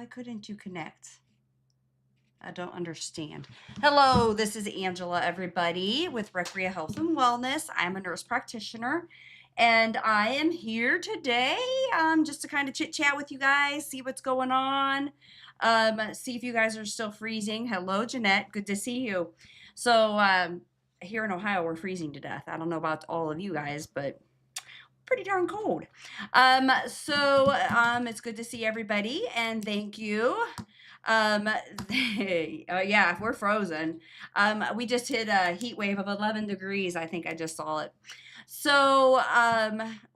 Why couldn't you connect? I don't understand. Hello, this is Angela, everybody, with Recrea Health and Wellness. I'm a nurse practitioner, and I am here today just to kind of chit chat with you guys, see what's going on, see if you guys are still freezing. Hello, Jeanette. Good to see you. So, here in Ohio, we're freezing to death. I don't know about all of you guys, but pretty darn cold. It's good to see everybody, and thank you. Yeah, we're frozen. We just hit a heat wave of 11 degrees. I think I just saw it. So,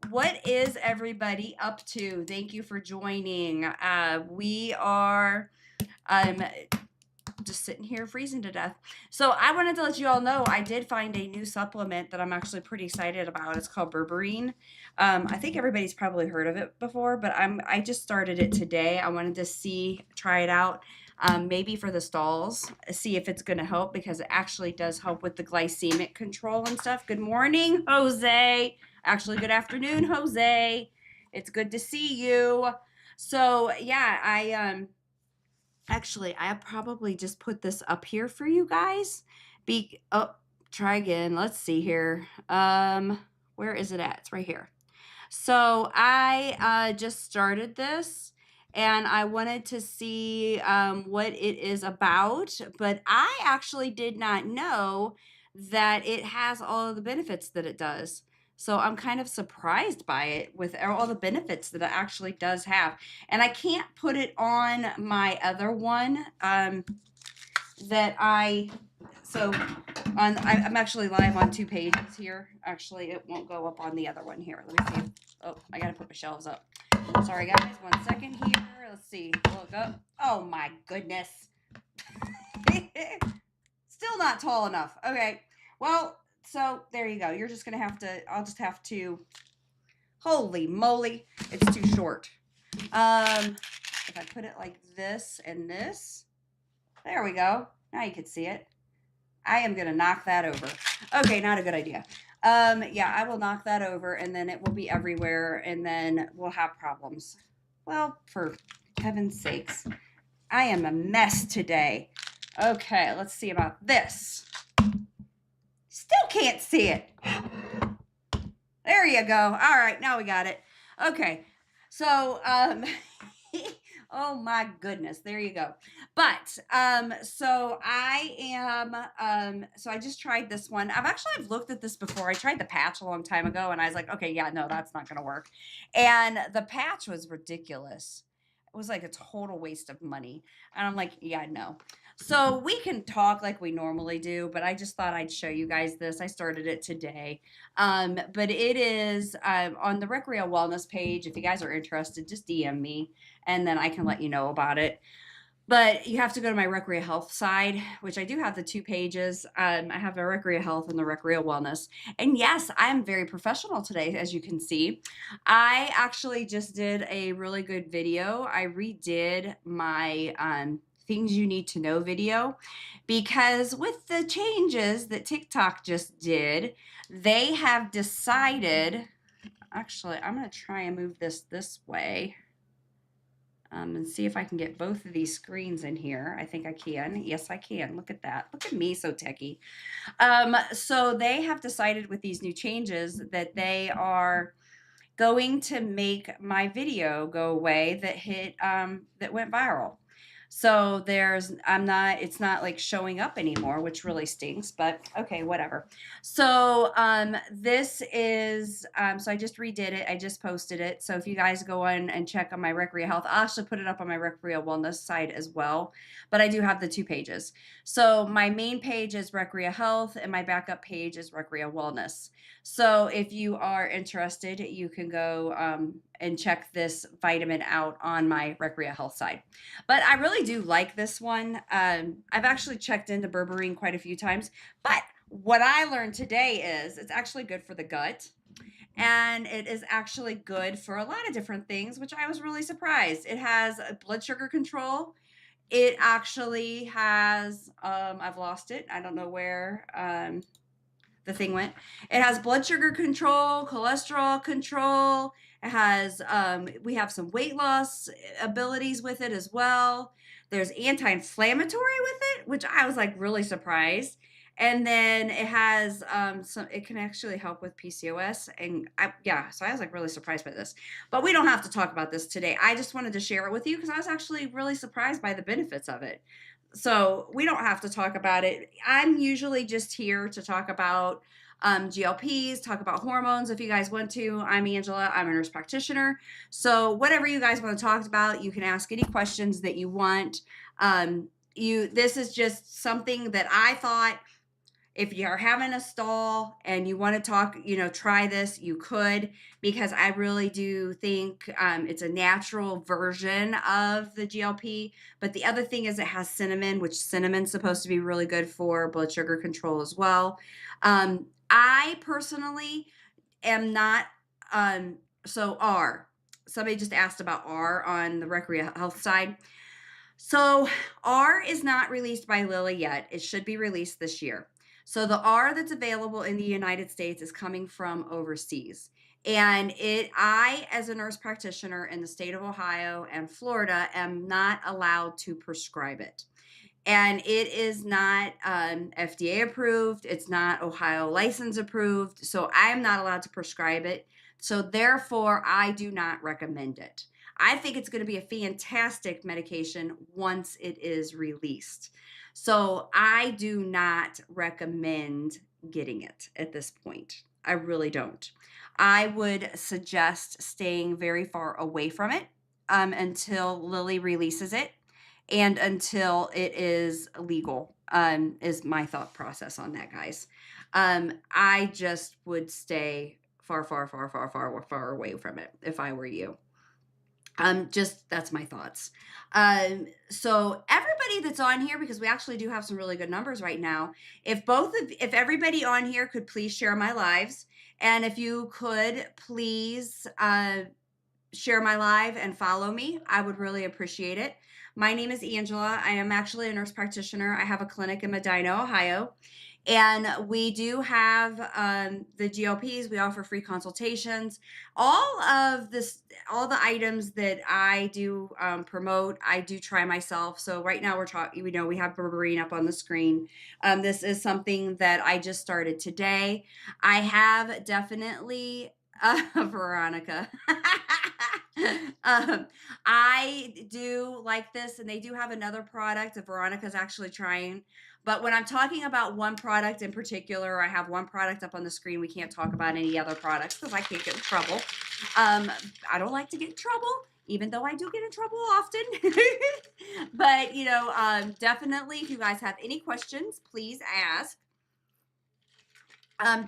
what is everybody up to? Thank you for joining. We are just sitting here freezing to death. So I wanted to let you all know I did find a new supplement that I'm actually pretty excited about. It's called Berberine. I think everybody's probably heard of it before, but I just started it today. I wanted to try it out. Maybe for the stalls, see if it's going to help, because it actually does help with the glycemic control and stuff. Good morning, Jose. Actually, good afternoon, Jose. It's good to see you. So yeah, Actually, I probably just put this up here for you guys. Try again. Let's see here. Where is it at? It's right here. So I just started this, and I wanted to see what it is about, but I actually did not know that it has all of the benefits that it does. So I'm kind of surprised by it with all the benefits that it actually does have. And I can't put it on my other one that I, so I'm actually live on 2 pages here. Actually, it won't go up on the other one here. Let me see. Oh, I got to put my shelves up. Sorry, guys. 1 second here. Let's see. Look up. Oh, my goodness. Still not tall enough. Okay. Well, so there you go. You're just going to have to, I'll just have to, holy moly, it's too short. If I put it like this and this, there we go. Now you can see it. I am going to knock that over. Okay, not a good idea. Yeah, I will knock that over, and then it will be everywhere, and then we'll have problems. Well, for heaven's sakes, I am a mess today. Okay, let's see about this. Still can't see it. There you go. All right, now we got it. Okay, so oh my goodness, there you go. But so I just tried this one. I've looked at this before. I tried the patch a long time ago, and I was like, okay, yeah, no, that's not gonna work. And the patch was ridiculous. It was like a total waste of money. And I'm like, yeah, no. So we can talk like we normally do, but I just thought I'd show you guys this. I started it today. But it is on the Recrea Wellness page. If you guys are interested, just DM me, and then I can let you know about it. But you have to go to my Recrea Health side, which I do have the 2 pages. I have the Recrea Health and the Recrea Wellness. And yes, I am very professional today, as you can see. I actually just did a really good video. I redid my things you need to know video, because with the changes that TikTok just did, they have decided, actually, I'm going to try and move this way. And see if I can get both of these screens in here. I think I can. Yes, I can. Look at that. Look at me, so techie. So they have decided with these new changes that they are going to make my video go away that went viral. So it's not like showing up anymore, which really stinks, but okay, whatever. So this is, so I just redid it. I just posted it. So if you guys go on and check on my Recrea Health, I'll actually put it up on my Recrea Wellness site as well, but I do have the 2 pages. So my main page is Recrea Health, and my backup page is Recrea Wellness. So if you are interested, you can go and check this vitamin out on my Recrea Health side. But I really do like this one. I've actually checked into Berberine quite a few times, but what I learned today is it's actually good for the gut, and it is actually good for a lot of different things, which I was really surprised. It has blood sugar control. It actually has, I've lost it. I don't know where. the thing went. It has blood sugar control, cholesterol control. It has, we have some weight loss abilities with it as well. There's anti-inflammatory with it, which I was like really surprised. And then it has it can actually help with PCOS. And so I was like really surprised by this. But we don't have to talk about this today. I just wanted to share it with you because I was actually really surprised by the benefits of it. So we don't have to talk about it. I'm usually just here to talk about GLPs, talk about hormones if you guys want to. I'm Angela. I'm a nurse practitioner. So whatever you guys want to talk about, you can ask any questions that you want. This is just something that I thought, if you're having a stall and you want to talk, try this, you could, because I really do think it's a natural version of the GLP. But the other thing is it has cinnamon, which cinnamon's supposed to be really good for blood sugar control as well. I personally am not, so R. Somebody just asked about R on the Recrea Health side. So R is not released by Lilly yet. It should be released this year. So the R that's available in the United States is coming from overseas. And I, as a nurse practitioner in the state of Ohio and Florida, am not allowed to prescribe it. And it is not FDA approved. It's not Ohio license approved. So I am not allowed to prescribe it. So therefore, I do not recommend it. I think it's going to be a fantastic medication once it is released. So I do not recommend getting it at this point. I really don't. I would suggest staying very far away from it until Lilly releases it and until it is legal, is my thought process on that, guys. I just would stay far, far, far, far, far, far away from it if I were you. That's my thoughts. So everybody that's on here, because we actually do have some really good numbers right now. If everybody on here could please share my lives, and if you could please share my live and follow me, I would really appreciate it. My name is Angela. I am actually a nurse practitioner. I have a clinic in Medina, Ohio. And we do have the GLPs. We offer free consultations. All the items that I do promote, I do try myself. So right now we're talking, we have Berberine up on the screen. This is something that I just started today. I have definitely, Veronica. I do like this, and they do have another product that Veronica's actually trying. But when I'm talking about one product in particular, I have one product up on the screen. We can't talk about any other products because I can't get in trouble. I don't like to get in trouble, even though I do get in trouble often. But, definitely, if you guys have any questions, please ask.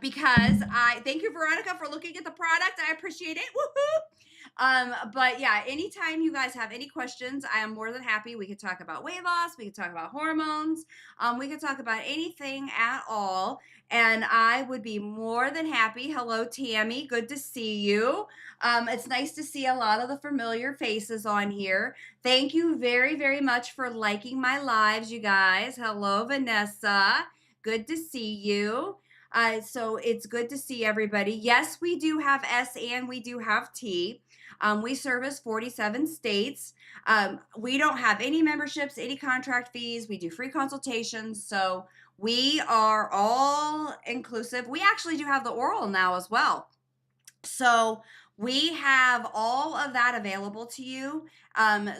Because thank you, Veronica, for looking at the product. I appreciate it. Woohoo! But yeah, anytime you guys have any questions, I am more than happy. We could talk about weight loss. We could talk about hormones. We could talk about anything at all. And I would be more than happy. Hello, Tammy. Good to see you. It's nice to see a lot of the familiar faces on here. Thank you very, very much for liking my lives, you guys. Hello, Vanessa. Good to see you. So it's good to see everybody. Yes, we do have S and we do have T. We service 47 states. We don't have any memberships, any contract fees. We do free consultations. So we are all inclusive. We actually do have the oral now as well. So we have all of that available to you.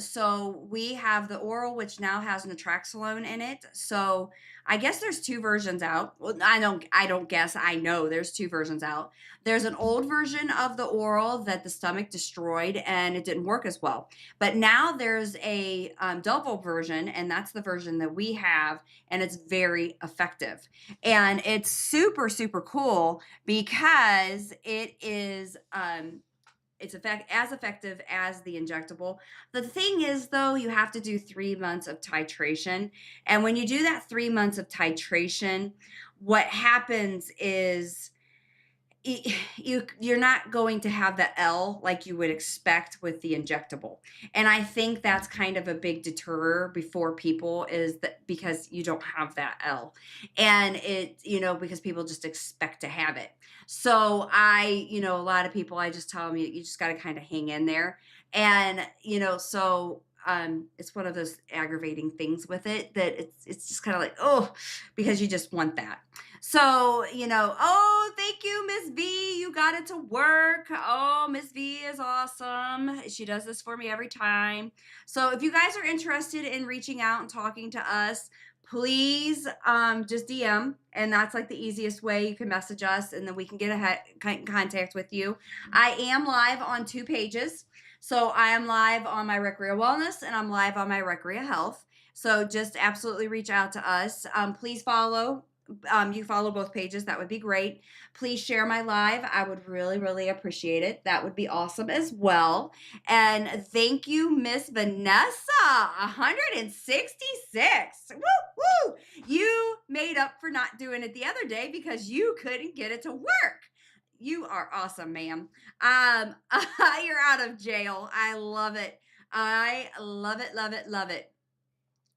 So we have the oral, which now has naltrexone in it. So I guess there's two versions out. Well, I don't guess. I know there's two versions out. There's an old version of the oral that the stomach destroyed and it didn't work as well. But now there's a double version, and that's the version that we have, and it's very effective. And it's super, super cool because it is it's as effective as the injectable. The thing is, though, you have to do 3 months of titration. And when you do that 3 months of titration, what happens is you're not going to have the L like you would expect with the injectable. And I think that's kind of a big deterror before people, is that because you don't have that L. And it, because people just expect to have it. So a lot of people, I just tell them, you just got to kind of hang in there. And, it's one of those aggravating things with it, that it's just kind of like, oh, because you just want that. So, oh, thank you, Miss V. You got it to work. Oh, Miss V is awesome. She does this for me every time. So if you guys are interested in reaching out and talking to us, please just DM. And that's like the easiest way. You can message us and then we can get in contact with you. I am live on 2 pages. So I am live on my Recrea Wellness and I'm live on my Recrea Health. So just absolutely reach out to us. Please follow. You follow both pages. That would be great. Please share my live. I would really, really appreciate it. That would be awesome as well. And thank you, Miss Vanessa, 166. Woo, woo. You made up for not doing it the other day because you couldn't get it to work. You are awesome, ma'am. You're out of jail. I love it. I love it, love it, love it.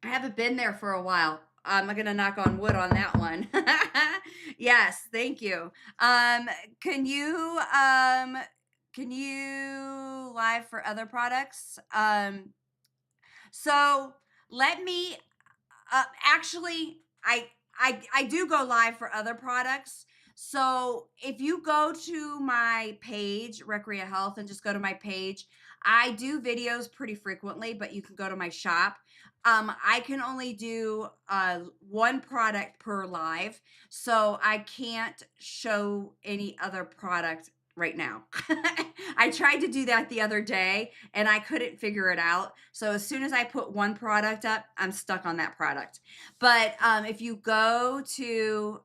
I haven't been there for a while. I'm going to knock on wood on that one. Yes, thank you. Can you live for other products? So let me actually, I do go live for other products. So if you go to my page, Recrea Health, and just go to my page, I do videos pretty frequently, but you can go to my shop. I can only do 1 product per live, so I can't show any other product right now. I tried to do that the other day and I couldn't figure it out. So as soon as I put 1 product up, I'm stuck on that product. But if you go to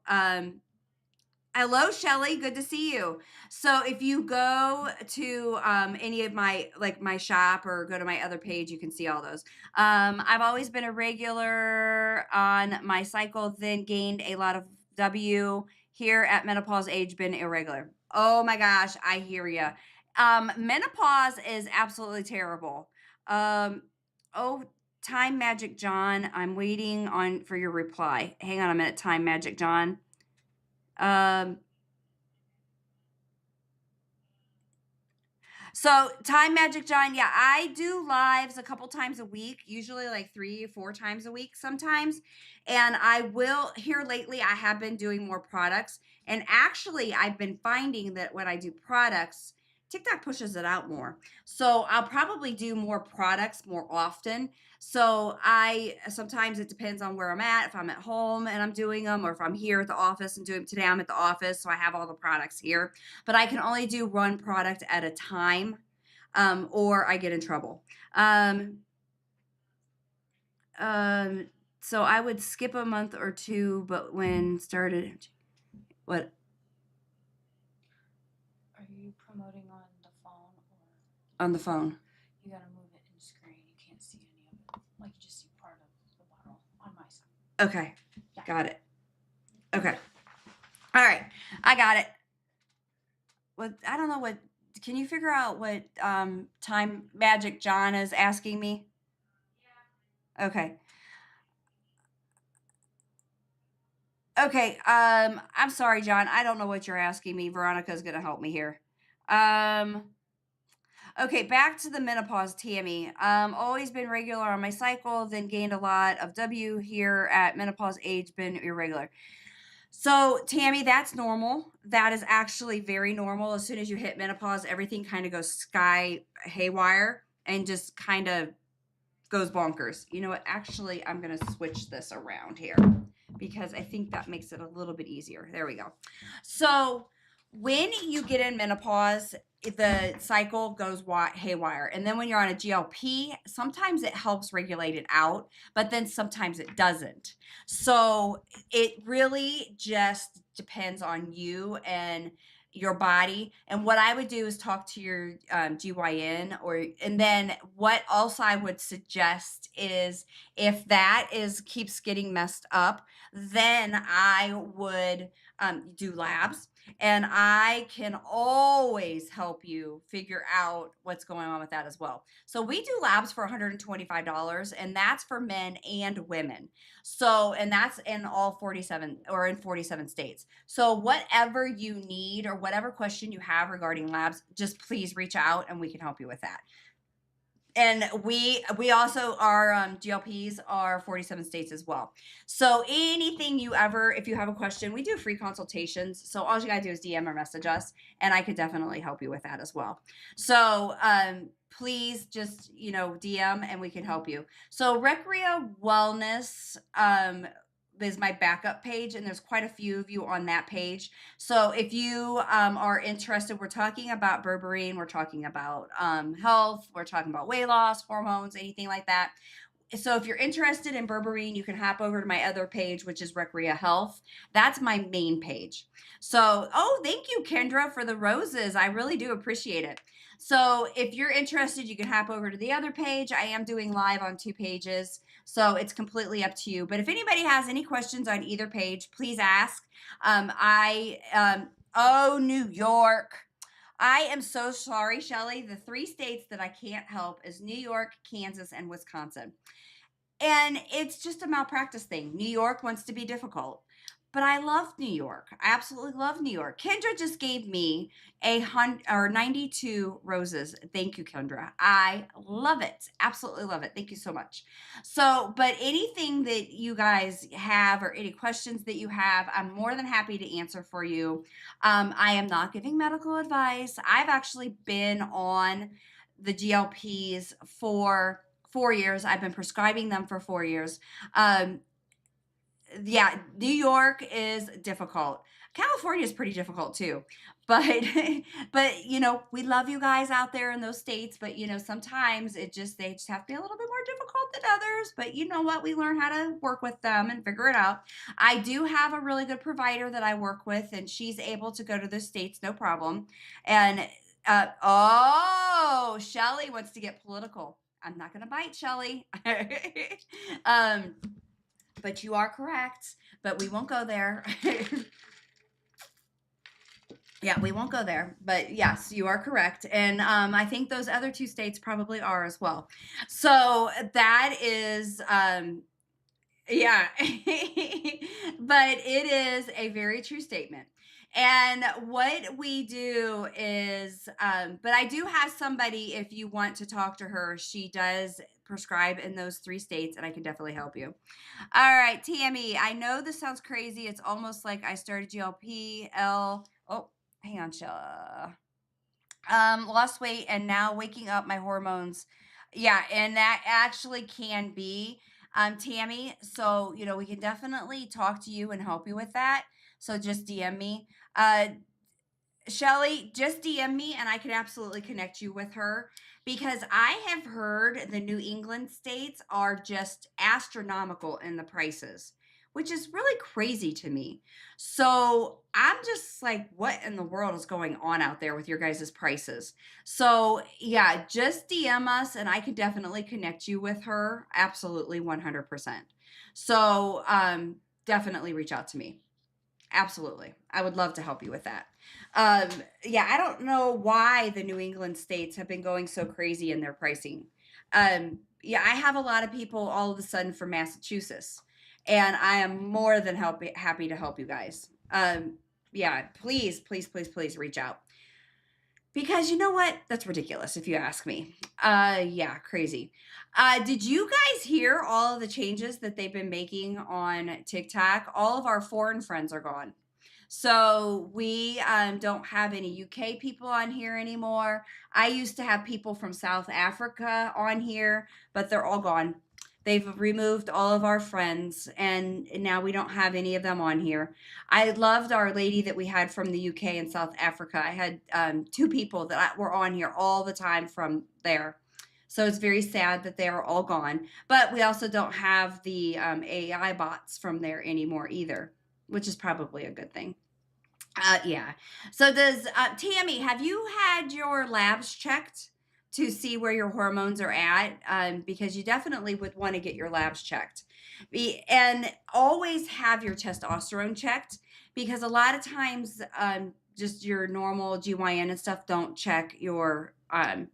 hello, Shelly. Good to see you. So if you go to any of my, like my shop, or go to my other page, you can see all those. I've always been a regular on my cycle, then gained a lot of W. Here at menopause age, been irregular. Oh my gosh, I hear you. Menopause is absolutely terrible. Oh, Time Magic John, I'm waiting for your reply. Hang on a minute, Time Magic John. So Time Magic John, yeah, I do lives a couple times a week, usually like 3 or 4 times a week sometimes. And I will, here lately, I have been doing more products. And actually, I've been finding that when I do products, TikTok pushes it out more. So I'll probably do more products more often. So sometimes it depends on where I'm at, if I'm at home and I'm doing them, or if I'm here at the office and doing them. Today I'm at the office, so I have all the products here, but I can only do 1 product at a time, or I get in trouble. So I would skip a month or 2, but when started, what? Are you promoting on the phone or? On the phone. You gotta move it in screen. You can't see any of it. Like you just see part of the bottle on my side. Okay. Yeah. Got it. Okay. All right. I got it. What, I don't know what, can you figure out what Time Magic John is asking me? Yeah. Okay. Okay. I'm sorry, John. I don't know what you're asking me. Veronica's gonna help me here. Okay, back to the menopause, Tammy. Always been regular on my cycle, then gained a lot of W. Here at menopause age, been irregular. So, Tammy, that's normal. That is actually very normal. As soon as you hit menopause, everything kind of goes sky haywire and just kind of goes bonkers. You know what? Actually, I'm going to switch this around here because I think that makes it a little bit easier. There we go. So, when you get in menopause, the cycle goes haywire. And then when you're on a GLP, sometimes it helps regulate it out, but then sometimes it doesn't. So it really just depends on you and your body. And what I would do is talk to your GYN, and then what also I would suggest is, if that keeps getting messed up, then I would do labs. And I can always help you figure out what's going on with that as well. So we do labs for $125, and that's for men and women. So, and that's in all 47 or in 47 states. So whatever you need or whatever question you have regarding labs, just please reach out and we can help you with that. And we also our GLPs are 47 states as well. So anything you ever, if you have a question, we do free consultations. So all you gotta do is DM or message us, and I could definitely help you with that as well. So please just DM and we can help you. So Recrea Wellness is my backup page, and there's quite a few of you on that page. So if you are interested, we're talking about berberine, we're talking about health, we're talking about weight loss, hormones, anything like that. So if you're interested in berberine, you can hop over to my other page, which is Recrea Health. That's my main page. So, oh, thank you, Kendra, for the roses. I really do appreciate it. So if you're interested, you can hop over to the other page. I am doing live on 2 pages, so it's completely up to you. But if anybody has any questions on either page, please ask. Oh, New York. I am so sorry, Shelly. The 3 states that I can't help is New York, Kansas, and Wisconsin. And it's just a malpractice thing. New York wants to be difficult. But I love New York. I absolutely love New York. Kendra just gave me 92 roses. Thank you, Kendra. I love it. Absolutely love it. Thank you so much. So, but anything that you guys have or any questions that you have, I'm more than happy to answer for you. I am not giving medical advice. I've actually been on the GLPs for 4 years. I've been prescribing them for 4 years. Yeah, New York is difficult. California is pretty difficult too. But but we love you guys out there in those states, but sometimes they just have to be a little bit more difficult than others, but you know what? We learn how to work with them and figure it out. I do have a really good provider that I work with, and she's able to go to those states no problem. And oh, Shelly wants to get political. I'm not going to bite, Shelly. But you are correct, but we won't go there. Yeah, we won't go there. But yes, you are correct. And I think those other 2 states probably are as well. So that is, yeah. But it is a very true statement. And what we do is, but I do have somebody, if you want to talk to her, she does prescribe in those 3 states, and I can definitely help you. All right, Tammy, I know this sounds crazy. It's almost like I started GLP-L. Oh, hang on, lost weight and now waking up my hormones. Yeah, and that actually can be, Tammy. So, we can definitely talk to you and help you with that. So just DM me. Shelly, just DM me and I can absolutely connect you with her, because I have heard the New England states are just astronomical in the prices, which is really crazy to me. So I'm just like, what in the world is going on out there with your guys' prices? So yeah, just DM us and I can definitely connect you with her. Absolutely 100%. So definitely reach out to me. Absolutely. I would love to help you with that. Yeah, I don't know why the New England states have been going so crazy in their pricing. Yeah, I have a lot of people all of a sudden from Massachusetts, and I am more than happy to help you guys. Yeah, please, please, please, please reach out. Because you know what? That's ridiculous if you ask me. Yeah, crazy. Did you guys hear all of the changes that they've been making on TikTok? All of our foreign friends are gone. So we don't have any UK people on here anymore. I used to have people from South Africa on here, but they're all gone. They've removed all of our friends, and now we don't have any of them on here. I loved our lady that we had from the UK and South Africa. I had 2 people that were on here all the time from there. So it's very sad that they are all gone. But we also don't have the AI bots from there anymore either, which is probably a good thing. Yeah. So does Tammy, have you had your labs checked to see where your hormones are at? Because you definitely would want to get your labs checked. And always have your testosterone checked, because a lot of times, just your normal GYN and stuff don't check your, um,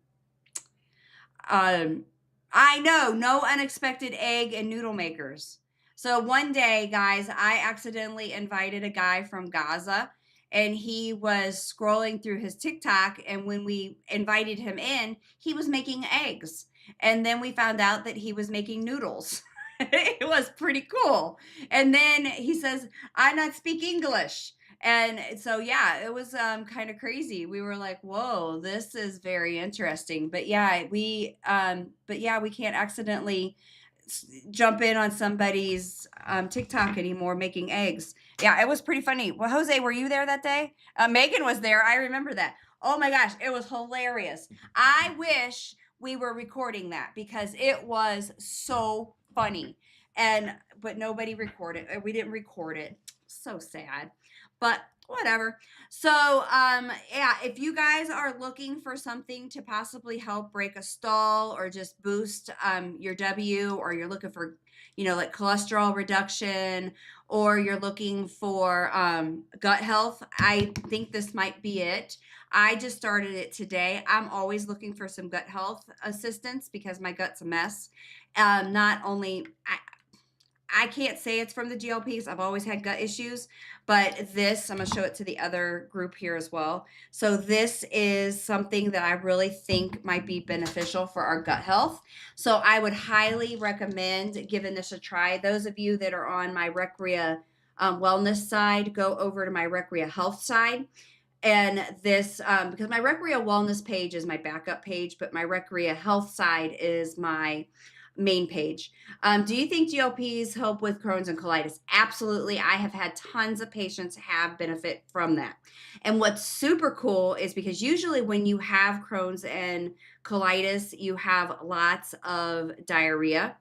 I know, no unexpected egg and noodle makers. So one day, guys, I accidentally invited a guy from Gaza, and he was scrolling through his TikTok. And when we invited him in, he was making eggs. And then we found out that he was making noodles. It was pretty cool. And then he says, I not speak English. And so, yeah, it was kind of crazy. We were like, whoa, this is very interesting. But yeah, we can't accidentally jump in on somebody's TikTok anymore making eggs. Yeah, it was pretty funny. Well, Jose, were you there that day? Megan was there. I remember that. Oh my gosh, it was hilarious. I wish we were recording that because it was so funny. But nobody recorded. We didn't record it. So sad. But whatever. So, yeah, if you guys are looking for something to possibly help break a stall or just boost your W, or you're looking for, like cholesterol reduction, or you're looking for gut health, I think this might be it. I just started it today. I'm always looking for some gut health assistance because my gut's a mess. Not only, I can't say it's from the GLPs. I've always had gut issues, but this, I'm going to show it to the other group here as well. So this is something that I really think might be beneficial for our gut health. So I would highly recommend giving this a try. Those of you that are on my Recrea Wellness side, go over to my Recrea Health side. And this, because my Recrea Wellness page is my backup page, but my Recrea Health side is my main page. Do you think GLPs help with Crohn's and colitis? Absolutely. I have had tons of patients have benefit from that. And what's super cool is because usually when you have Crohn's and colitis, you have lots of diarrhea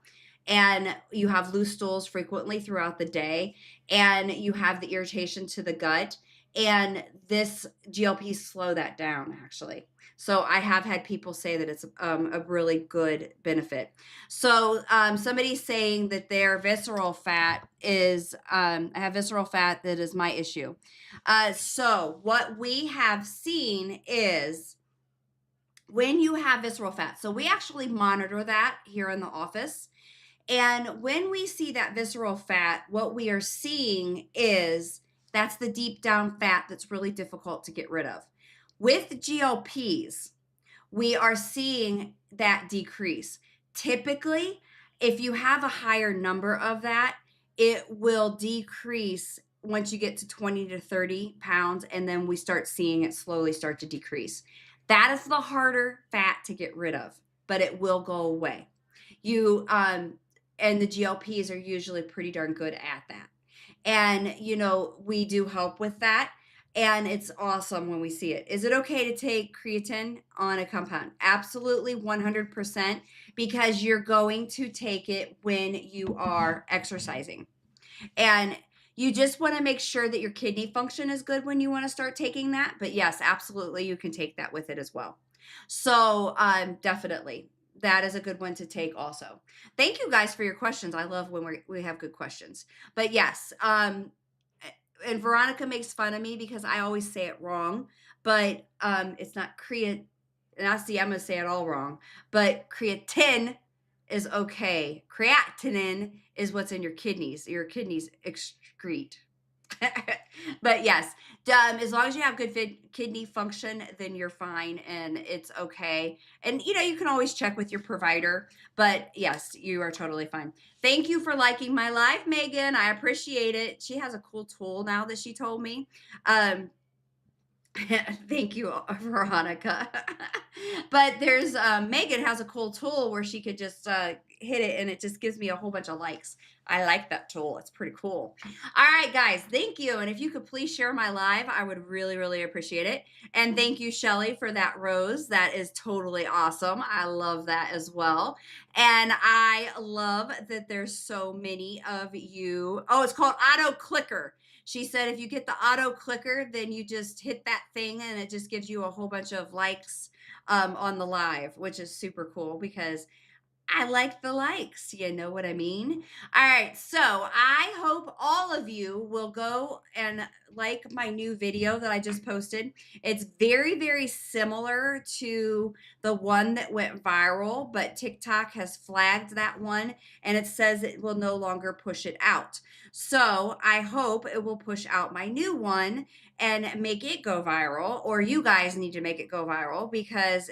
and you have loose stools frequently throughout the day, and you have the irritation to the gut. And this GLP slow that down actually. So I have had people say that it's a really good benefit. So somebody's saying that their visceral fat is, I have visceral fat that is my issue. So what we have seen is when you have visceral fat, so we actually monitor that here in the office. And when we see that visceral fat, what we are seeing is that's the deep down fat that's really difficult to get rid of. With GLPs, we are seeing that decrease. Typically, if you have a higher number of that, it will decrease once you get to 20 to 30 pounds, and then we start seeing it slowly start to decrease. That is the harder fat to get rid of, but it will go away. And the GLPs are usually pretty darn good at that. And, we do help with that. And it's awesome when we see it. Is it okay to take creatine on a compound? Absolutely, 100%, because you're going to take it when you are exercising. And you just want to make sure that your kidney function is good when you want to start taking that. But yes, absolutely, you can take that with it as well. So definitely, that is a good one to take also. Thank you guys for your questions. I love when we have good questions. But yes, and Veronica makes fun of me because I always say it wrong, but it's not creatine. And I'm going to say it all wrong, but creatine is okay. Creatinine is what's in your kidneys. Your kidneys excrete. But yes, as long as you have good kidney function, then you're fine and it's okay. And you can always check with your provider, but yes, you are totally fine. Thank you for liking my live, Megan. I appreciate it. She has a cool tool now that she told me. Thank you, Veronica. But there's Megan has a cool tool where she could just hit it and it just gives me a whole bunch of likes. I like that tool. It's pretty cool. All right, guys, thank you. And if you could please share my live, I would really, really appreciate it. And thank you, Shelly, for that rose. That is totally awesome. I love that as well. And I love that there's so many of you. Oh, it's called Auto Clicker. She said if you get the auto clicker, then you just hit that thing and it just gives you a whole bunch of likes on the live, which is super cool because I like the likes. You know what I mean? All right. So I hope all of you will go and like my new video that I just posted. It's very, very similar to the one that went viral, but TikTok has flagged that one and it says it will no longer push it out. So I hope it will push out my new one and make it go viral, or you guys need to make it go viral because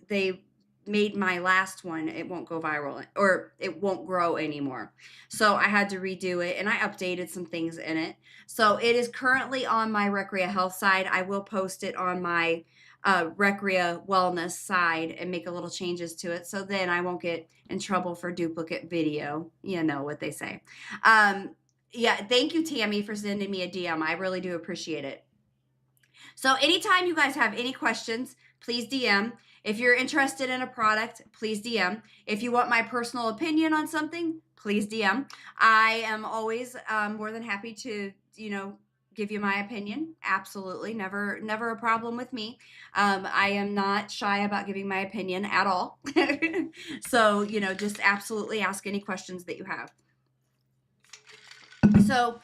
they made my last one, it won't go viral or it won't grow anymore. So I had to redo it and I updated some things in it. So it is currently on my Recrea Health side. I will post it on my Recrea Wellness side and make a little changes to it. So then I won't get in trouble for duplicate video. You know what they say. Yeah, thank you, Tammy, for sending me a DM. I really do appreciate it. So anytime you guys have any questions, please DM. If you're interested in a product, please DM. If you want my personal opinion on something, please DM. I am always more than happy to, give you my opinion. Absolutely. Never a problem with me. I am not shy about giving my opinion at all. So, just absolutely ask any questions that you have. So,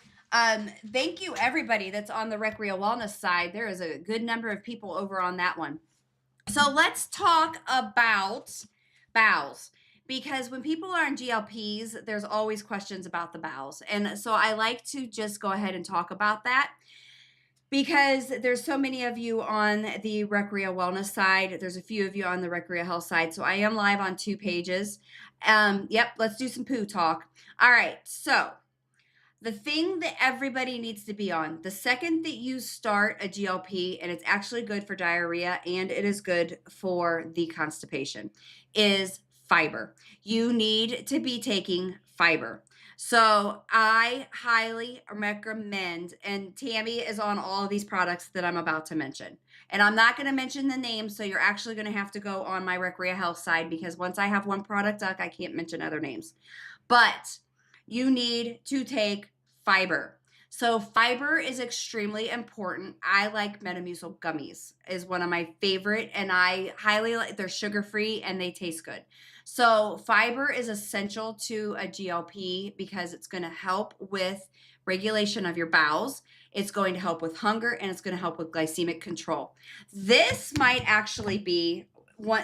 thank you everybody that's on the Recrea Wellness side. There is a good number of people over on that one. So let's talk about bowels, because when people are on GLPs, there's always questions about the bowels. And so I like to just go ahead and talk about that because there's so many of you on the Recrea Wellness side. There's a few of you on the Recrea Health side. So I am live on 2 pages. Yep, let's do some poo talk. All right, so the thing that everybody needs to be on, the second that you start a GLP, and it's actually good for diarrhea and it is good for the constipation, is fiber. You need to be taking fiber. So I highly recommend, and Tammy is on all of these products that I'm about to mention. And I'm not going to mention the names, so you're actually going to have to go on my Recrea Health side because once I have one product up, I can't mention other names. But you need to take fiber. So fiber is extremely important. I like Metamucil gummies is one of my favorite, and I highly like, they're sugar-free and they taste good. So fiber is essential to a GLP because it's going to help with regulation of your bowels. It's going to help with hunger and it's going to help with glycemic control. This might actually be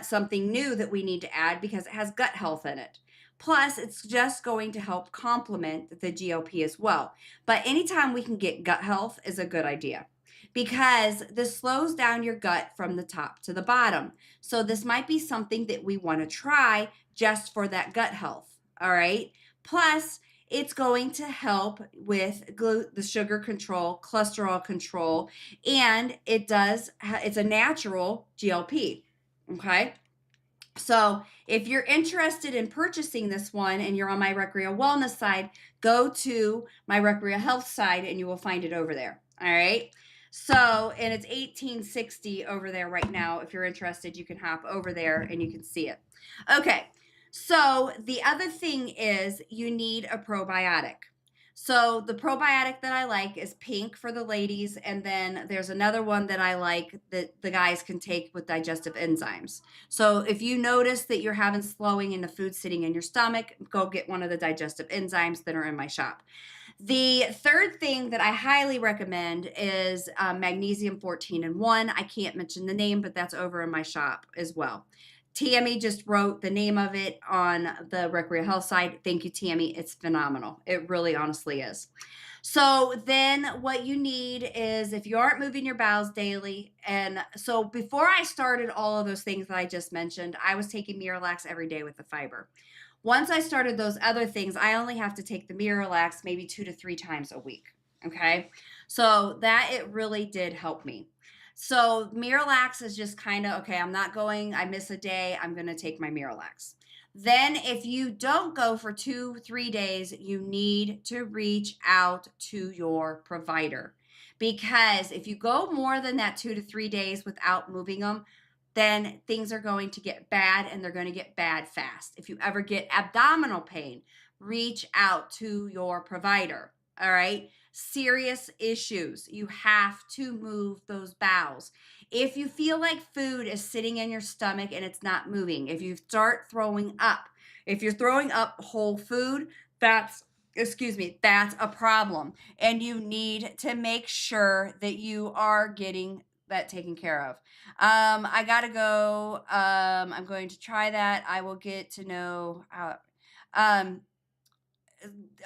something new that we need to add because it has gut health in it. Plus, it's just going to help complement the GLP as well. But anytime we can get gut health is a good idea because this slows down your gut from the top to the bottom. So this might be something that we want to try just for that gut health. All right. Plus, it's going to help with the sugar control, cholesterol control, and it's a natural GLP. Okay. So if you're interested in purchasing this one and you're on my Recrea Wellness side, go to my Recrea Health side and you will find it over there. All right. So, and it's $18.60 over there right now. If you're interested, you can hop over there and you can see it. Okay. So the other thing is you need a probiotic. So the probiotic that I like is pink for the ladies, and then there's another one that I like that the guys can take with digestive enzymes. So if you notice that you're having slowing in the food sitting in your stomach, go get one of the digestive enzymes that are in my shop. The third thing that I highly recommend is Magnesium 14 and 1. I can't mention the name, but that's over in my shop as well. Tammy just wrote the name of it on the Recrea Health side. Thank you, Tammy. It's phenomenal. It really honestly is. So then what you need is if you aren't moving your bowels daily, and so before I started all of those things that I just mentioned, I was taking Miralax every day with the fiber. Once I started those other things, I only have to take the Miralax maybe 2 to 3 times a week. Okay. So that it really did help me. So Miralax is just kind of, okay, I'm not going, I miss a day, I'm going to take my Miralax. Then if you don't go for 2-3 days, you need to reach out to your provider. Because if you go more than that 2 to 3 days without moving them, then things are going to get bad and they're going to get bad fast. If you ever get abdominal pain, reach out to your provider. All right. Serious issues. You have to move those bowels. If you feel like food is sitting in your stomach and it's not moving, if you start throwing up, if you're throwing up whole food, that's that's a problem. And you need to make sure that you are getting that taken care of. I gotta go. I'm going to try that. I will get to know how. Um,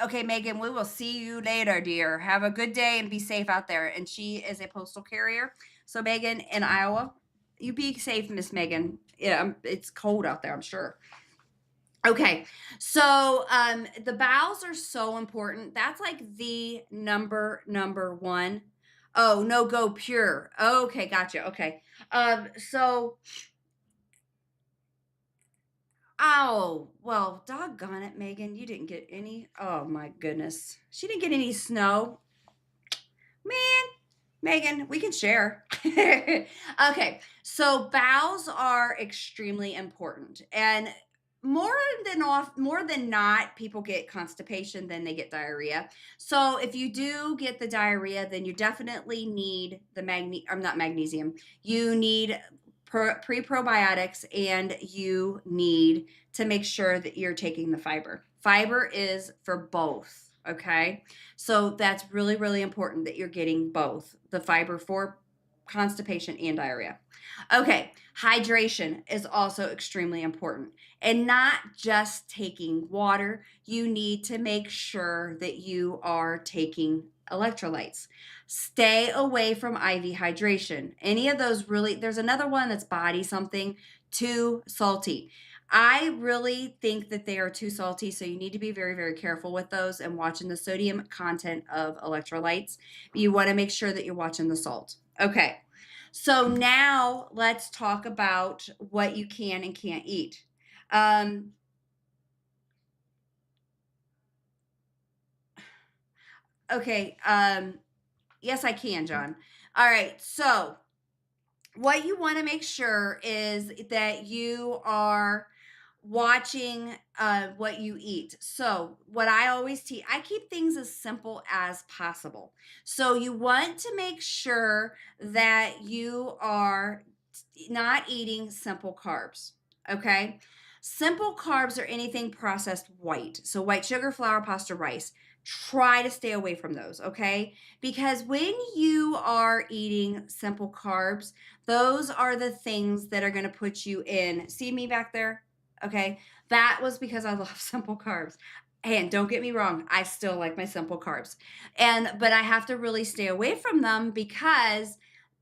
okay, Megan, we will see you later, dear. Have a good day and be safe out there. And she is a postal carrier. So, Megan in Iowa, you be safe, Miss Megan. Yeah, it's cold out there, I'm sure. Okay, so the bowels are so important. That's like the number one. Oh, no go pure. Okay, gotcha. Okay. So oh, well, doggone it, Megan. You didn't get any. Oh my goodness. She didn't get any snow. Man, Megan, we can share. Okay, so bowels are extremely important. And more than not, people get constipation, then they get diarrhea. So if you do get the diarrhea, then you definitely need the not magnesium. You need pre-probiotics, and you need to make sure that you're taking the fiber. Fiber is for both, okay? So that's really, really important that you're getting both the fiber for constipation and diarrhea. Okay, hydration is also extremely important. And not just taking water, you need to make sure that you are taking electrolytes. Stay away from IV hydration. Any of those really, there's another one that's body something, too salty. I really think that they are too salty, so you need to be very, very careful with those and watching the sodium content of electrolytes. You want to make sure that you're watching the salt. Okay, so now let's talk about what you can and can't eat. Um, okay, yes, I can, John. All right, so what you want to make sure is that you are watching what you eat. So, what I always teach, I keep things as simple as possible. So, you want to make sure that you are not eating simple carbs. Okay. Simple carbs are anything processed white. So, white sugar, flour, pasta, rice. Try to stay away from those. Okay. Because when you are eating simple carbs, those are the things that are going to put you in. See me back there? Okay. That was because I love simple carbs. And don't get me wrong, I still like my simple carbs. But I have to really stay away from them because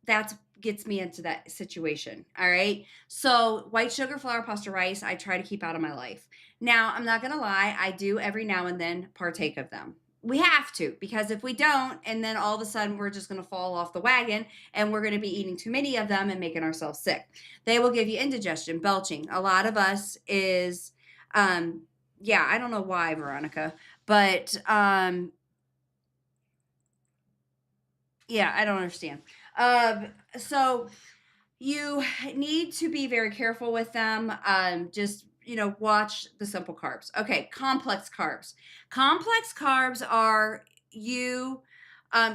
that's gets me into that situation. All right. So white sugar, flour, pasta, rice, I try to keep out of my life. Now, I'm not going to lie, I do every now and then partake of them. We have to, because if we don't, and then all of a sudden we're just going to fall off the wagon and we're going to be eating too many of them and making ourselves sick. They will give you indigestion, belching. A lot of us is, yeah, I don't know why, Veronica, but yeah, I don't understand. So you need to be very careful with them. Just watch the simple carbs. Okay, complex carbs. Complex carbs are you.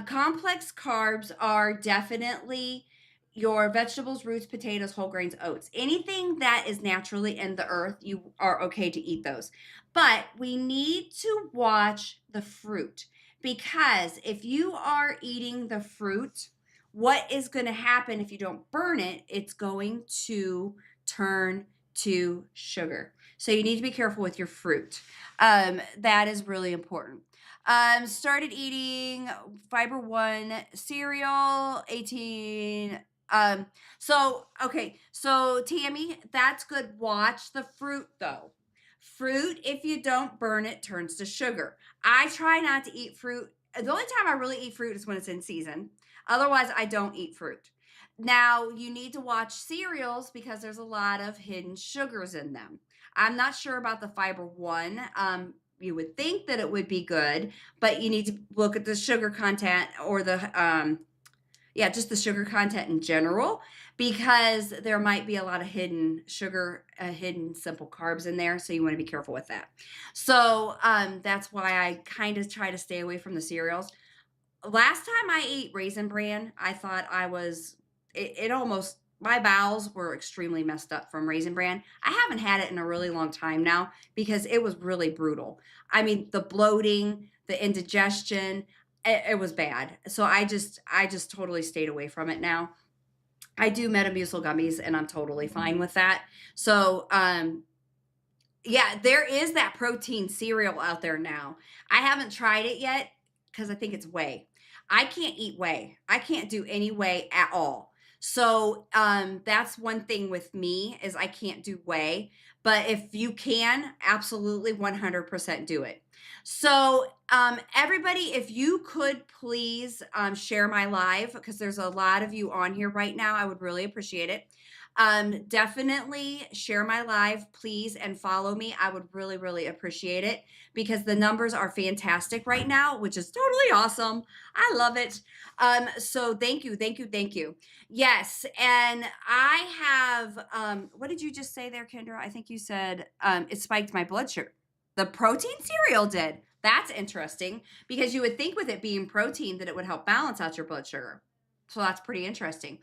Complex carbs are definitely your vegetables, roots, potatoes, whole grains, oats. Anything that is naturally in the earth, you are okay to eat those. But we need to watch the fruit, because if you are eating the fruit, what is going to happen if you don't burn it? It's going to turn to sugar. So you need to be careful with your fruit. That is really important. Started eating Fiber One cereal, 18. Okay, so Tammy, that's good. Watch the fruit though. Fruit, if you don't burn it, turns to sugar. I try not to eat fruit. The only time I really eat fruit is when it's in season. Otherwise, I don't eat fruit. Now, you need to watch cereals because there's a lot of hidden sugars in them. I'm not sure about the Fiber One. You would think that it would be good, but you need to look at the sugar content, or just the sugar content in general, because there might be a lot of hidden sugar, hidden simple carbs in there. So you want to be careful with that. So that's why I kind of try to stay away from the cereals. Last time I ate Raisin Bran, I thought I was it almost, my bowels were extremely messed up from Raisin Bran. I haven't had it in a really long time now because it was really brutal. I mean, the bloating, the indigestion, it was bad. So I just totally stayed away from it now. I do Metamucil gummies and I'm totally fine with that. So, yeah, there is that protein cereal out there now. I haven't tried it yet because I think it's whey. I can't eat whey. I can't do any whey at all. So that's one thing with me is I can't do whey. But if you can, absolutely 100% do it. So everybody, if you could please share my live because there's a lot of you on here right now, I would really appreciate it. Definitely share my live, please, and follow me. I would really, really appreciate it because the numbers are fantastic right now, which is totally awesome. I love it. So thank you, thank you, thank you. Yes, and I have, what did you just say there, Kendra? I think you said it spiked my blood sugar. The protein cereal did. That's interesting because you would think with it being protein that it would help balance out your blood sugar. So that's pretty interesting,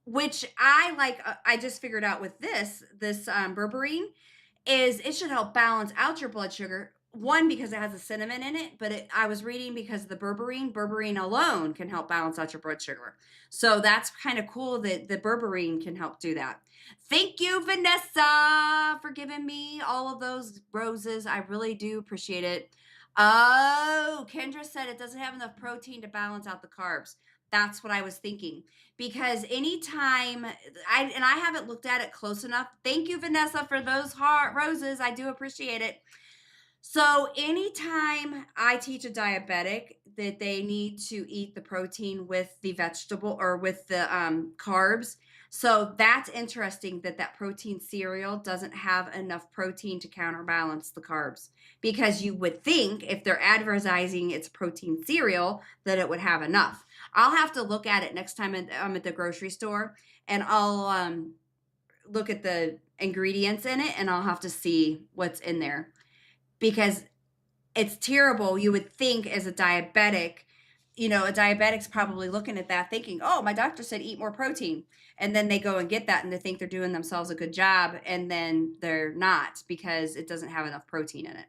which I like. I just figured out with this berberine is it should help balance out your blood sugar. One, because it has a cinnamon in it, but I was reading because the berberine alone can help balance out your blood sugar. So that's kind of cool that the berberine can help do that. Thank you, Vanessa, for giving me all of those roses. I really do appreciate it. Oh, Kendra said it doesn't have enough protein to balance out the carbs. That's what I was thinking because anytime I haven't looked at it close enough. Thank you, Vanessa, for those heart roses. I do appreciate it. So anytime I teach a diabetic that they need to eat the protein with the vegetable or with the carbs, so that's interesting that that protein cereal doesn't have enough protein to counterbalance the carbs because you would think if they're advertising it's protein cereal that it would have enough. I'll have to look at it next time I'm at the grocery store and I'll look at the ingredients in it and I'll have to see what's in there because it's terrible. You would think as a diabetic, a diabetic's probably looking at that thinking, oh, my doctor said eat more protein. And then they go and get that and they think they're doing themselves a good job. And then they're not because it doesn't have enough protein in it.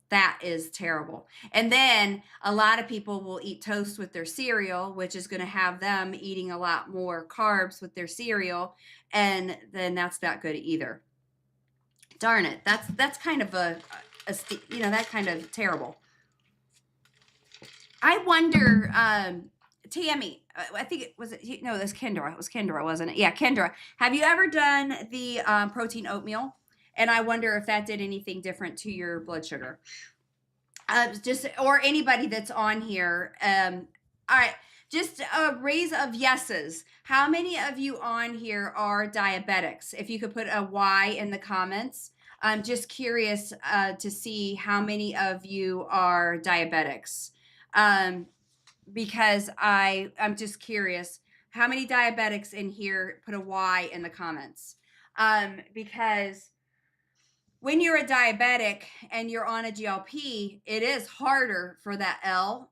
That is terrible. And then a lot of people will eat toast with their cereal, which is going to have them eating a lot more carbs with their cereal. And then that's not good either. Darn it. That's kind of that kind of terrible. I wonder, Tammy, I think it was Kendra. It was Kendra, wasn't it? Yeah, Kendra. Have you ever done the protein oatmeal? And I wonder if that did anything different to your blood sugar. Or anybody that's on here. All right, just a raise of yeses. How many of you on here are diabetics? If you could put a Y in the comments. I'm just curious to see how many of you are diabetics. Because I'm just curious how many diabetics in here put a Y in the comments. Because when you're a diabetic and you're on a GLP, it is harder for that L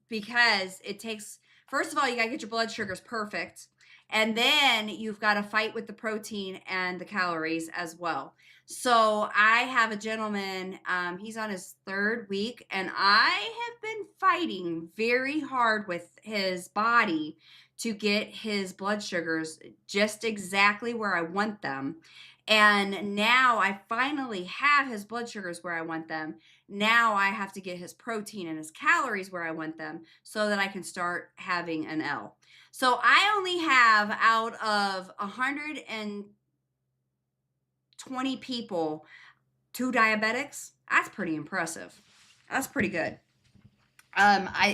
because it takes, first of all, you got to get your blood sugars perfect. And then you've got to fight with the protein and the calories as well. So I have a gentleman, he's on his 3rd week, and I have been fighting very hard with his body to get his blood sugars just exactly where I want them. And now I finally have his blood sugars where I want them. Now I have to get his protein and his calories where I want them so that I can start having an L. So I only have out of 120 people 2 diabetics. That's pretty impressive. That's pretty good.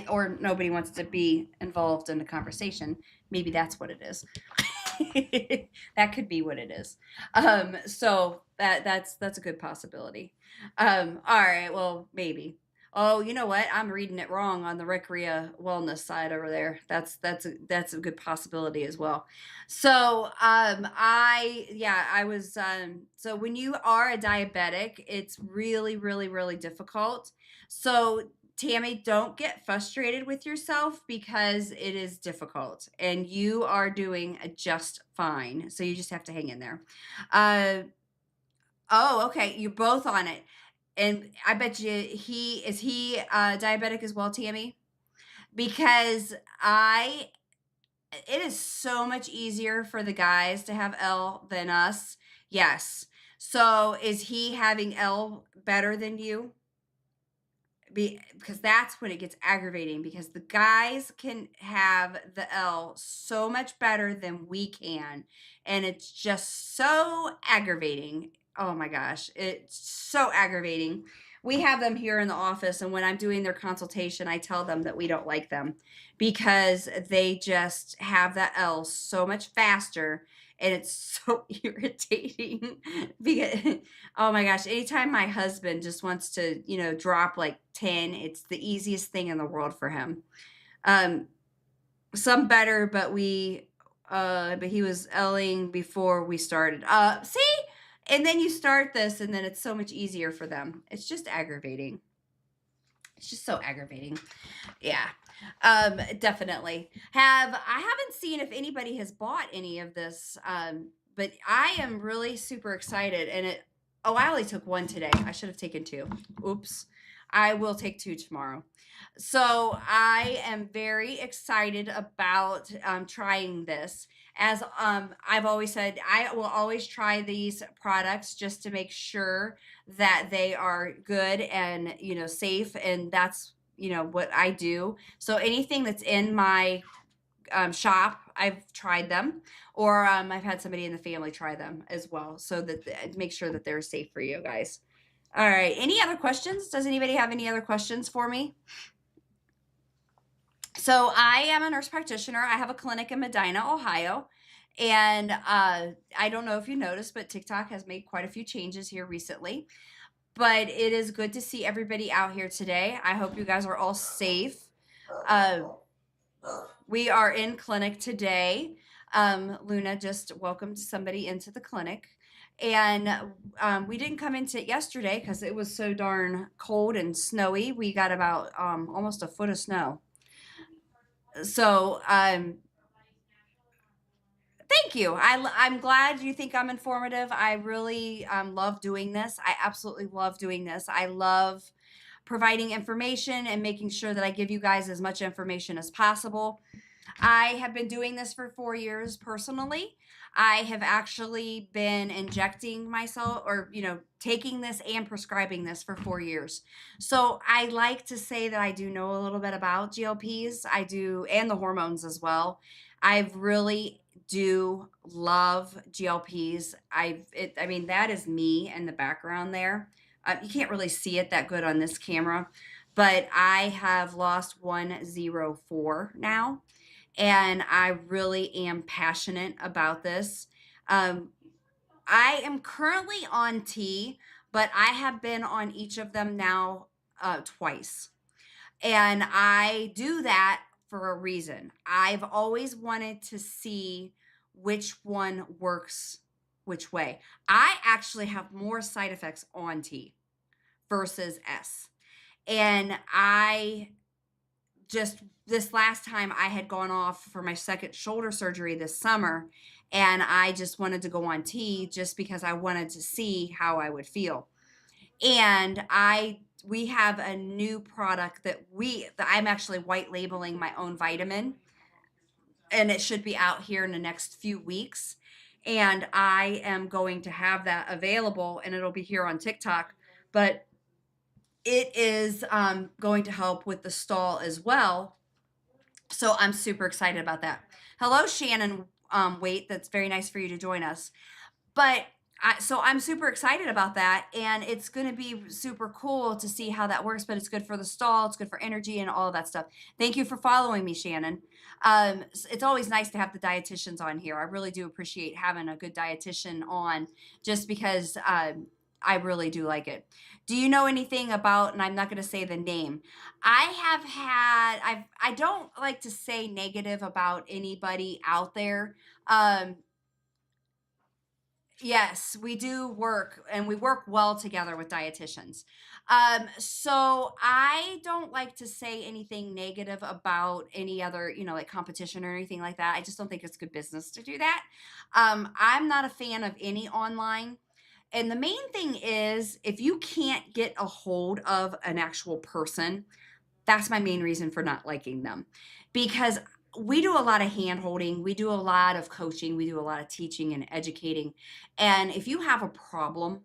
Or nobody wants to be involved in the conversation. Maybe that's what it is. That could be what it is. So that's a good possibility. All right, well, maybe. Oh, you know what? I'm reading it wrong on the Recrea Wellness side over there. That's a good possibility as well. So I was so when you are a diabetic, it's really, really, really difficult. So Tammy, don't get frustrated with yourself because it is difficult and you are doing just fine. So you just have to hang in there. Uh, oh, okay. You're both on it. And I bet you he diabetic as well, Tammy? Because it is so much easier for the guys to have L than us. Yes. So is he having L better than you? Because that's when it gets aggravating because the guys can have the L so much better than we can. And it's just so aggravating. Oh my gosh, it's so aggravating. We have them here in the office, and when I'm doing their consultation, I tell them that we don't like them because they just have that L so much faster and it's so irritating because oh my gosh, anytime my husband just wants to, drop like 10, it's the easiest thing in the world for him. Um, some better, but he was L'ing before we started. See? And then you start this and then it's so much easier for them. It's just aggravating. It's just so aggravating. Yeah. Definitely. I haven't seen if anybody has bought any of this. But I am really super excited I only took one today. I should have taken two. Oops. I will take two tomorrow. So I am very excited about trying this. As I've always said, I will always try these products just to make sure that they are good and safe, and that's what I do. So anything that's in my shop, I've tried them, or I've had somebody in the family try them as well, so that make sure that they're safe for you guys. All right. Any other questions? Does anybody have any other questions for me? So I am a nurse practitioner. I have a clinic in Medina, Ohio. And I don't know if you noticed, but TikTok has made quite a few changes here recently. But it is good to see everybody out here today. I hope you guys are all safe. We are in clinic today. Luna just welcomed somebody into the clinic. And we didn't come into it yesterday because it was so darn cold and snowy. We got about almost a foot of snow. So thank you. I'm glad you think I'm informative. I really love doing this. I absolutely love doing this. I love providing information and making sure that I give you guys as much information as possible. I have been doing this for 4 years personally. I have actually been injecting myself or, taking this and prescribing this for 4 years. So I like to say that I do know a little bit about GLPs. I do, and the hormones as well. I really do love GLPs. I mean, that is me in the background there. You can't really see it that good on this camera, but I have lost 104 now, and I really am passionate about this. Um, I am currently on T, but I have been on each of them now twice. And I do that for a reason. I've always wanted to see which one works which way. I actually have more side effects on T versus S. And I just this last time I had gone off for my second shoulder surgery this summer, and I just wanted to go on T just because I wanted to see how I would feel. And we have a new product that I'm actually white labeling my own vitamin, and it should be out here in the next few weeks. And I am going to have that available, and it'll be here on TikTok. But it is going to help with the stall as well. So I'm super excited about that. Hello, Shannon. Wait, that's very nice for you to join us. But so I'm super excited about that, and it's going to be super cool to see how that works. But it's good for the stall, it's good for energy, and all of that stuff. Thank you for following me, Shannon. It's always nice to have the dietitians on here. I really do appreciate having a good dietitian on, just because I really do like it. Do you know anything about? And I'm not going to say the name. I don't like to say negative about anybody out there. Yes, we do work, and we work well together with dietitians. So I don't like to say anything negative about any other, like competition or anything like that. I just don't think it's good business to do that. I'm not a fan of any online. And the main thing is, if you can't get a hold of an actual person, that's my main reason for not liking them, because we do a lot of hand holding, we do a lot of coaching, we do a lot of teaching and educating. And if you have a problem,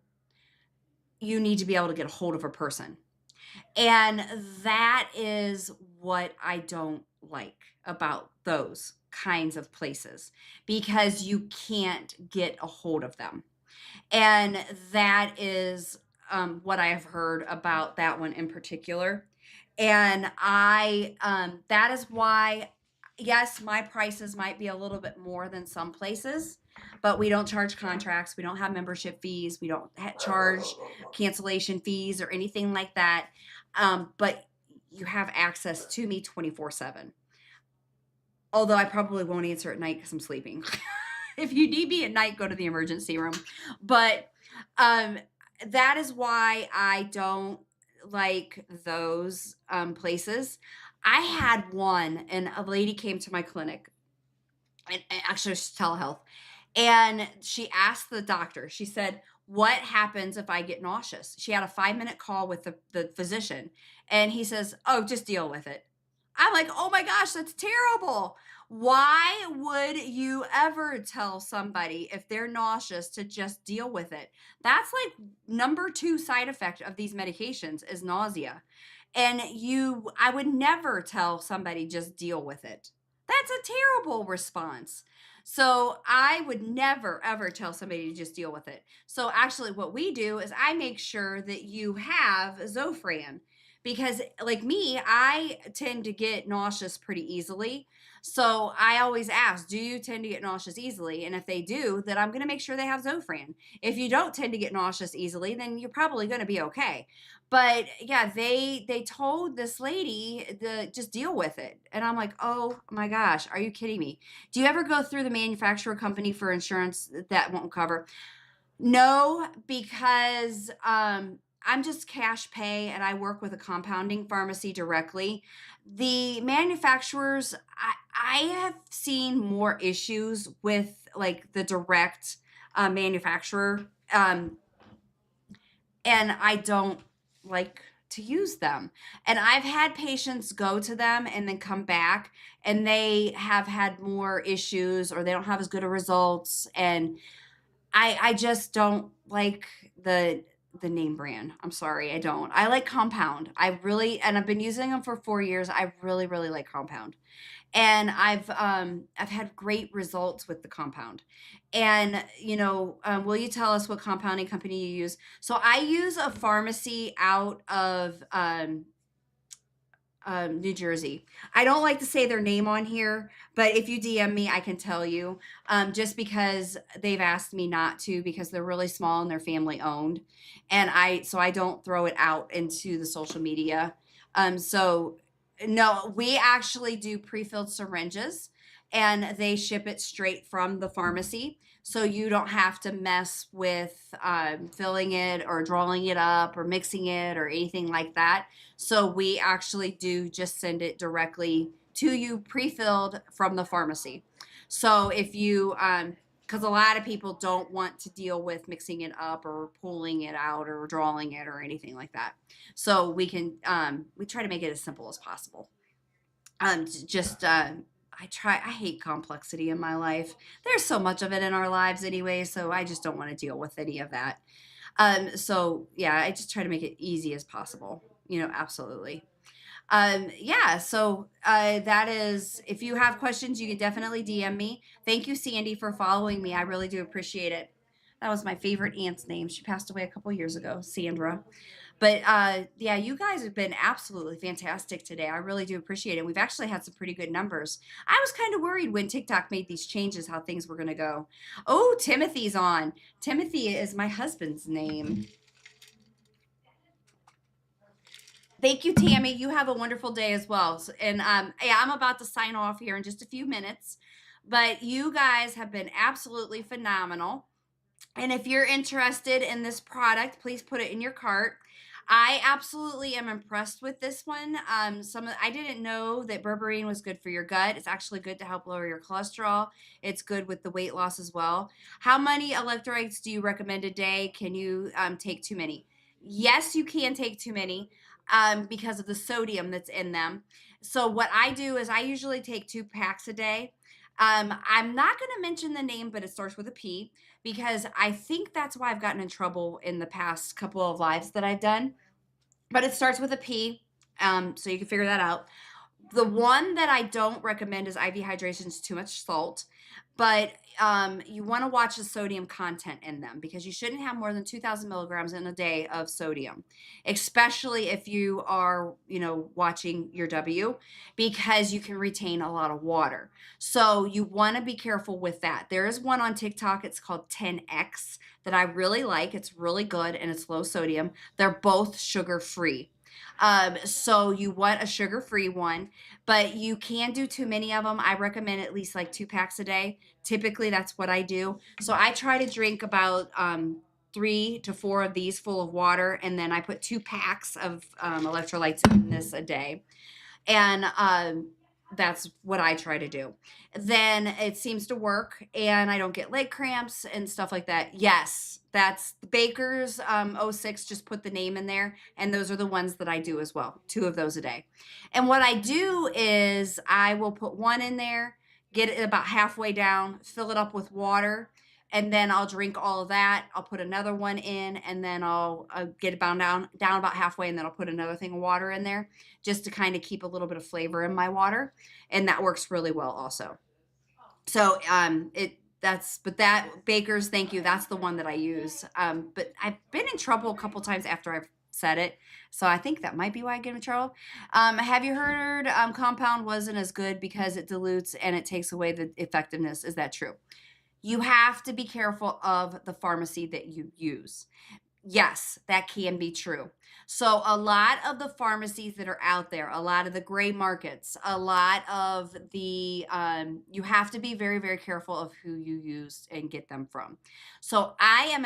you need to be able to get a hold of a person. And that is what I don't like about those kinds of places, because you can't get a hold of them. And that is what I have heard about that one in particular. And that is why, yes, my prices might be a little bit more than some places, but we don't charge contracts. We don't have membership fees. We don't charge cancellation fees or anything like that. But you have access to me 24/7. Although I probably won't answer at night because I'm sleeping. If you need me at night, go to the emergency room. But um, that is why I don't like those places. I had one, and a lady came to my clinic, and actually, it's telehealth. And she asked the doctor, she said, "What happens if I get nauseous?" She had a 5-minute call with the physician, and he says, "Oh, just deal with it." I'm like, "Oh my gosh, that's terrible. Why would you ever tell somebody if they're nauseous to just deal with it?" That's like number two side effect of these medications is nausea. And I would never tell somebody just deal with it. That's a terrible response. So I would never ever tell somebody to just deal with it. So actually what we do is I make sure that you have Zofran, because like me, I tend to get nauseous pretty easily. So I always ask, do you tend to get nauseous easily? And if they do, then I'm going to make sure they have Zofran. If you don't tend to get nauseous easily, then you're probably going to be okay. But yeah, they told this lady to just deal with it. And I'm like, "Oh my gosh, are you kidding me? Do you ever go through the manufacturer company for insurance that won't cover?" No, because I'm just cash pay and I work with a compounding pharmacy directly. The manufacturers, I have seen more issues with like the direct manufacturer. And I don't like to use them. And I've had patients go to them and then come back, and they have had more issues, or they don't have as good of results. And I just don't like the name brand. I'm sorry, I don't. I like Compound. And I've been using them for 4 years. I really, really like Compound. And I've had great results with the compound. And will you tell us what compounding company you use? So I use a pharmacy out of New Jersey. I don't like to say their name on here, but if you DM me, I can tell you. Just because they've asked me not to, because they're really small and they're family owned, and I don't throw it out into the social media. So no, we actually do pre-filled syringes, and they ship it straight from the pharmacy. So you don't have to mess with filling it or drawing it up or mixing it or anything like that. So we actually do just send it directly to you pre-filled from the pharmacy. So if you, because a lot of people don't want to deal with mixing it up or pulling it out or drawing it or anything like that. So we try to make it as simple as possible. Just, I hate complexity in my life. There's so much of it in our lives anyway, so I just don't want to deal with any of that. So yeah, I just try to make it easy as possible. Absolutely. Yeah, so that is, if you have questions, you can definitely DM me. Thank you, Sandy, for following me. I really do appreciate it. That was my favorite aunt's name. She passed away a couple years ago, Sandra. But yeah, you guys have been absolutely fantastic today. I really do appreciate it. We've actually had some pretty good numbers. I was kind of worried when TikTok made these changes how things were going to go. Oh, Timothy's on. Timothy is my husband's name. Thank you, Tammy. You have a wonderful day as well. And yeah, I'm about to sign off here in just a few minutes. But you guys have been absolutely phenomenal. And if you're interested in this product, please put it in your cart. I absolutely am impressed with this one. I didn't know that berberine was good for your gut. It's actually good to help lower your cholesterol. It's good with the weight loss as well. How many electrolytes do you recommend a day? Can you take too many? Yes, you can take too many because of the sodium that's in them. So what I do is I usually take 2 packs a day. I'm not going to mention the name, but it starts with a P because I think that's why I've gotten in trouble in the past couple of lives that I've done. But it starts with a P, so you can figure that out. The one that I don't recommend is IV hydration. It's too much salt, but you want to watch the sodium content in them because you shouldn't have more than 2,000 milligrams in a day of sodium, especially if you are, watching your W, because you can retain a lot of water. So you want to be careful with that. There is one on TikTok. It's called 10X that I really like. It's really good and it's low sodium. They're both sugar free. So you want a sugar-free one, but you can do too many of them. I recommend at least like 2 packs a day. Typically, that's what I do. So I try to drink about 3 to 4 of these full of water, and then I put 2 packs of electrolytes in this a day. And that's what I try to do. Then it seems to work, and I don't get leg cramps and stuff like that. Yes, that's Baker's 06. Just put the name in there, and those are the ones that I do as well. 2 of those a day. And what I do is I will put one in there, get it about halfway down, fill it up with water, and then I'll drink all of that. I'll put another one in, and then I'll get it bound down about halfway, and then I'll put another thing of water in there just to kind of keep a little bit of flavor in my water, and that works really well also. So that Baker's, thank you. That's the one that I use. But I've been in trouble a couple times after I've said it, so I think that might be why I get in trouble. Have you heard compound wasn't as good because it dilutes and it takes away the effectiveness? Is that true? You have to be careful of the pharmacy that you use. Yes, that can be true. So, a lot of the pharmacies that are out there, a lot of the gray markets, a lot of you have to be very, very careful of who you use and get them from. So, I am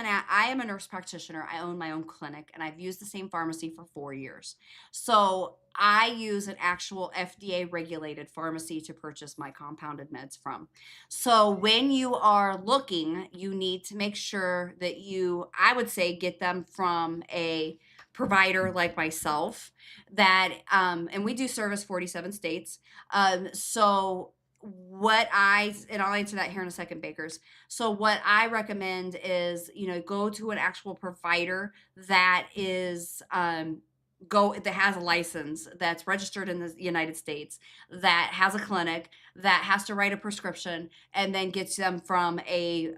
a nurse practitioner. I own my own clinic, and I've used the same pharmacy for 4 years. So, I use an actual FDA regulated pharmacy to purchase my compounded meds from. So when you are looking, you need to make sure that I would say, get them from a provider like myself and we do service 47 states. So and I'll answer that here in a second, Bakers. So what I recommend is, go to an actual provider that is, that has a license, that's registered in the United States, that has a clinic, that has to write a prescription, and then gets them from a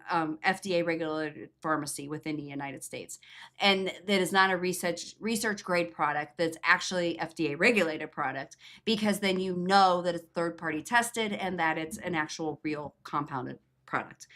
FDA regulated pharmacy within the United States, and that is not a research grade product. That's actually FDA regulated product, because then that it's third party tested and that it's an actual real compounded product.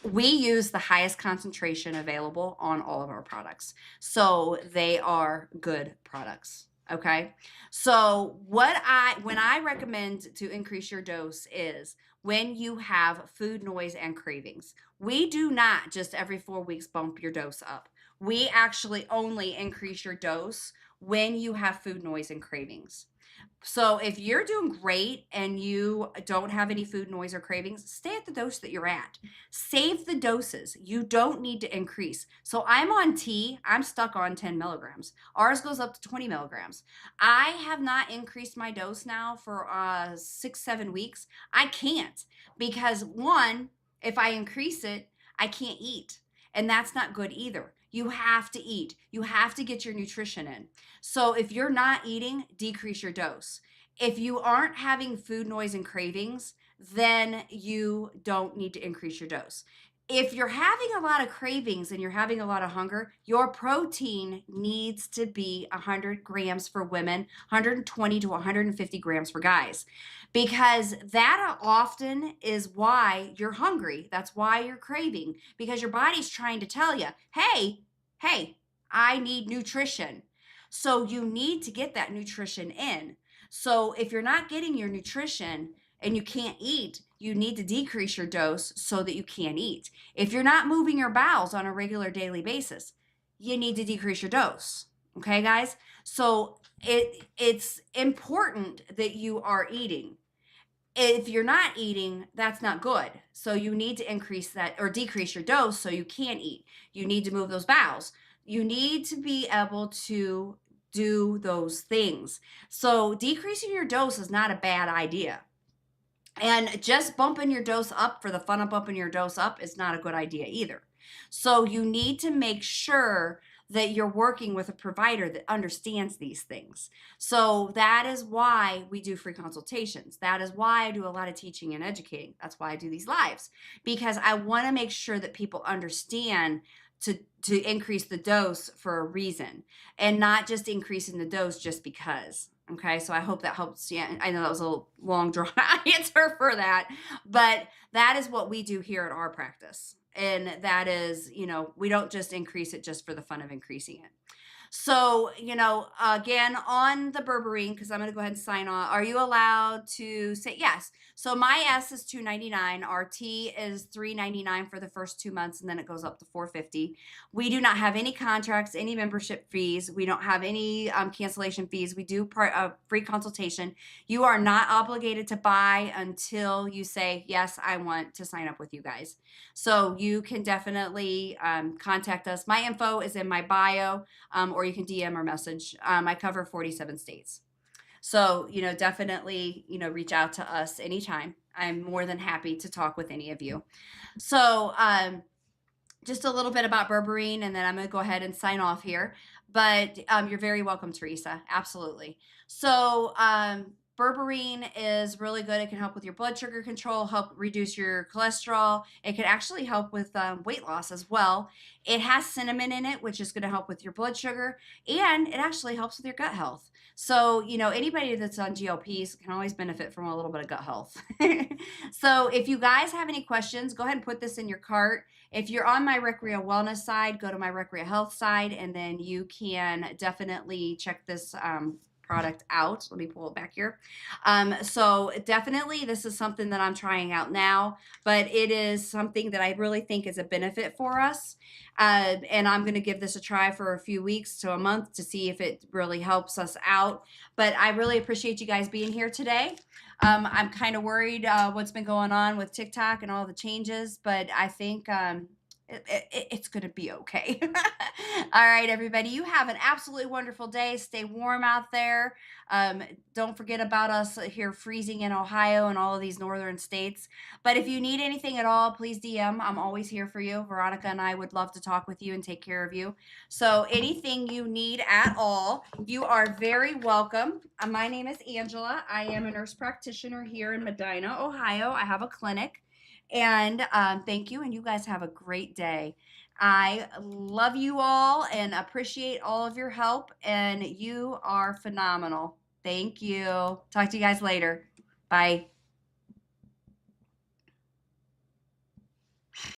We use the highest concentration available on all of our products, so they are good products. Okay. So when I recommend to increase your dose is when you have food noise and cravings. We do not just every 4 weeks bump your dose up. We actually only increase your dose when you have food noise and cravings. So if you're doing great and you don't have any food noise or cravings, stay at the dose that you're at. Save the doses. You don't need to increase. So I'm on T. I'm stuck on 10 milligrams. Ours goes up to 20 milligrams. I have not increased my dose now for 6, 7 weeks. I can't, because one, if I increase it, I can't eat. And that's not good either. You have to eat. You have to get your nutrition in. So if you're not eating, decrease your dose. If you aren't having food noise and cravings, then you don't need to increase your dose. If you're having a lot of cravings and you're having a lot of hunger, your protein needs to be 100 grams for women, 120 to 150 grams for guys, because that often is why you're hungry. That's why you're craving, because your body's trying to tell you, hey, I need nutrition. So you need to get that nutrition in. So if you're not getting your nutrition and you can't eat, you need to decrease your dose so that you can eat. If you're not moving your bowels on a regular daily basis, you need to decrease your dose. Okay, guys? So it's important that you are eating. If you're not eating, that's not good. So you need to increase that or decrease your dose so you can eat. You need to move those bowels. You need to be able to do those things. So decreasing your dose is not a bad idea. And just bumping your dose up for the fun of bumping your dose up is not a good idea either. So you need to make sure that you're working with a provider that understands these things. So that is why we do free consultations. That is why I do a lot of teaching and educating. That's why I do these lives, because I want to make sure that people understand to increase the dose for a reason and not just increasing the dose just because. Okay, so I hope that helps. Yeah, I know that was a long drawn out answer for that, but that is what we do here at our practice. And that is, we don't just increase it just for the fun of increasing it. So, again, on the Berberine, because I'm going to go ahead and sign off. Are you allowed to say yes? So my S is $2.99. Our T is $3.99 for the first 2 months, and then it goes up to $4.50. We do not have any contracts, any membership fees. We don't have any cancellation fees. We do free consultation. You are not obligated to buy until you say, yes, I want to sign up with you guys. So you can definitely contact us. My info is in my bio, or you can DM or message. I cover 47 states. So, definitely, reach out to us anytime. I'm more than happy to talk with any of you. So, just a little bit about Berberine, and then I'm going to go ahead and sign off here. But you're very welcome, Teresa. Absolutely. So, Berberine is really good. It can help with your blood sugar control, help reduce your cholesterol. It can actually help with weight loss as well. It has cinnamon in it, which is going to help with your blood sugar, and it actually helps with your gut health. So, anybody that's on GLPs can always benefit from a little bit of gut health. So, if you guys have any questions, go ahead and put this in your cart. If you're on my Recrea Wellness side, go to my Recrea Health side, and then you can definitely check this product out. Let me pull it back here. So definitely this is something that I'm trying out now, but it is something that I really think is a benefit for us. And I'm going to give this a try for a few weeks to a month to see if it really helps us out. But I really appreciate you guys being here today. I'm kind of worried what's been going on with TikTok and all the changes, but I think it's going to be okay. All right, everybody. You have an absolutely wonderful day. Stay warm out there. Don't forget about us here freezing in Ohio and all of these northern states. But if you need anything at all, please DM. I'm always here for you. Veronica and I would love to talk with you and take care of you. So anything you need at all, you are very welcome. My name is Angela. I am a nurse practitioner here in Medina, Ohio. I have a clinic. And thank you, and you guys have a great day. I love you all and appreciate all of your help, and you are phenomenal. Thank you. Talk to you guys later. Bye.